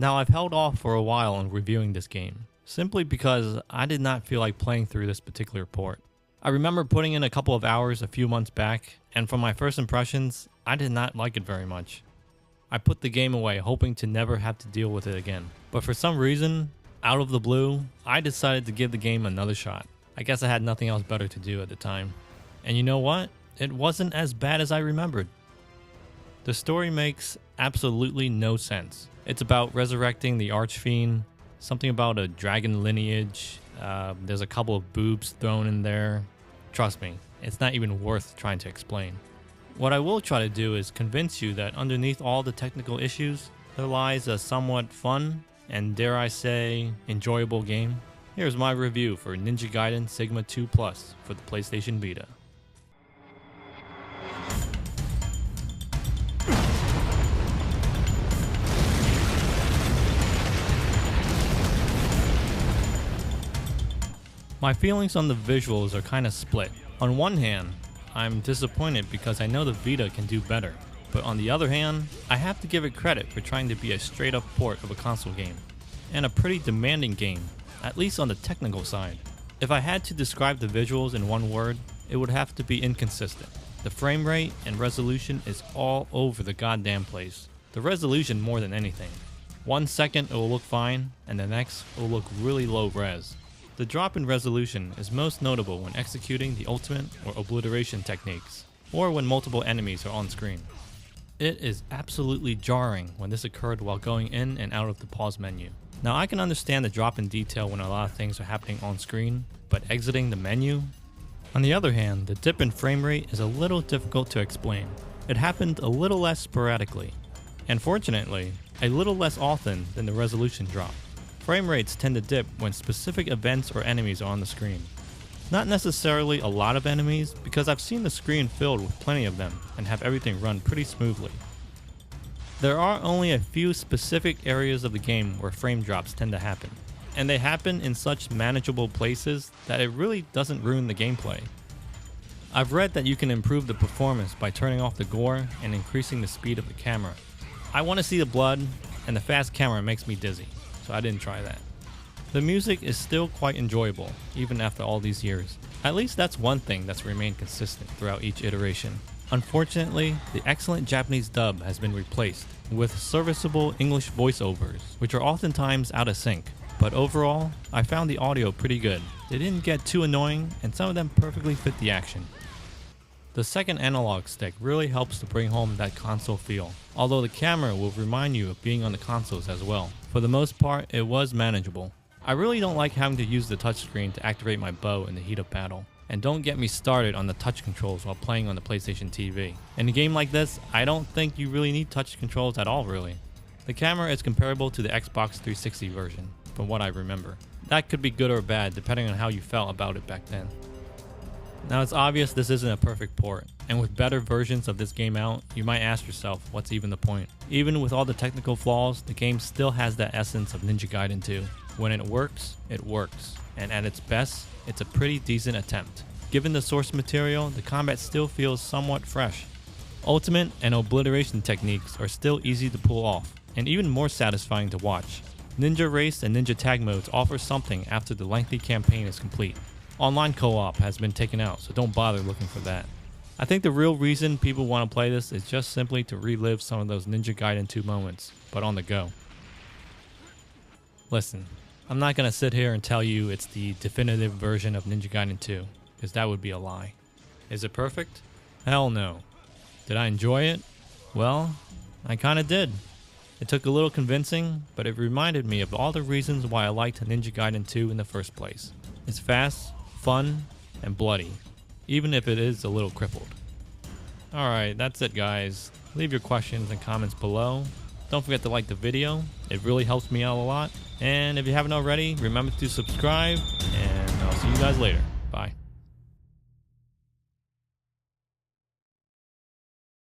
Now I've held off for a while on reviewing this game, simply because I did not feel like playing through this particular port. I remember putting in a couple of hours a few months back, and from my first impressions, I did not like it very much. I put the game away hoping to never have to deal with it again, but for some reason, out of the blue, I decided to give the game another shot. I guess I had nothing else better to do at the time. And you know what? It wasn't as bad as I remembered. The story makes absolutely no sense. It's about resurrecting the Archfiend, something about a dragon lineage. There's a couple of boobs thrown in there. Trust me, it's not even worth trying to explain. What I will try to do is convince you that underneath all the technical issues, there lies a somewhat fun and, dare I say, enjoyable game. Here's my review for Ninja Gaiden Sigma 2 Plus for the PlayStation Vita. My feelings on the visuals are kinda split. On one hand, I'm disappointed because I know the Vita can do better. But on the other hand, I have to give it credit for trying to be a straight up port of a console game. And a pretty demanding game, at least on the technical side. If I had to describe the visuals in one word, it would have to be inconsistent. The frame rate and resolution is all over the goddamn place. The resolution more than anything. 1 second it will look fine, and the next it will look really low res. The drop in resolution is most notable when executing the ultimate or obliteration techniques, or when multiple enemies are on screen. It is absolutely jarring when this occurred while going in and out of the pause menu. Now I can understand the drop in detail when a lot of things are happening on screen, but exiting the menu? On the other hand, the dip in frame rate is a little difficult to explain. It happened a little less sporadically, and fortunately, a little less often than the resolution drop. Frame rates tend to dip when specific events or enemies are on the screen. Not necessarily a lot of enemies, because I've seen the screen filled with plenty of them and have everything run pretty smoothly. There are only a few specific areas of the game where frame drops tend to happen, and they happen in such manageable places that it really doesn't ruin the gameplay. I've read that you can improve the performance by turning off the gore and increasing the speed of the camera. I want to see the blood, and the fast camera makes me dizzy, so I didn't try that. The music is still quite enjoyable, even after all these years. At least that's one thing that's remained consistent throughout each iteration. Unfortunately, the excellent Japanese dub has been replaced with serviceable English voiceovers, which are oftentimes out of sync. But overall, I found the audio pretty good. They didn't get too annoying, and some of them perfectly fit the action. The second analog stick really helps to bring home that console feel, although the camera will remind you of being on the consoles as well. For the most part, it was manageable. I really don't like having to use the touchscreen to activate my bow in the heat of battle. And don't get me started on the touch controls while playing on the PlayStation TV. In a game like this, I don't think you really need touch controls at all really. The camera is comparable to the Xbox 360 version, from what I remember. That could be good or bad depending on how you felt about it back then. Now it's obvious this isn't a perfect port, and with better versions of this game out, you might ask yourself, what's even the point? Even with all the technical flaws, the game still has that essence of Ninja Gaiden 2. When it works, and at its best, it's a pretty decent attempt. Given the source material, the combat still feels somewhat fresh. Ultimate and obliteration techniques are still easy to pull off, and even more satisfying to watch. Ninja Race and Ninja Tag modes offer something after the lengthy campaign is complete. Online co-op has been taken out, so don't bother looking for that. I think the real reason people want to play this is just simply to relive some of those Ninja Gaiden 2 moments, but on the go. Listen, I'm not going to sit here and tell you it's the definitive version of Ninja Gaiden 2, because that would be a lie. Is it perfect? Hell no. Did I enjoy it? Well, I kinda did. It took a little convincing, but it reminded me of all the reasons why I liked Ninja Gaiden 2 in the first place. It's fast, fun, and bloody, even if it is a little crippled. Alright, that's it guys. Leave your questions and comments below. Don't forget to like the video, it really helps me out a lot. And if you haven't already, remember to subscribe, and I'll see you guys later. Bye.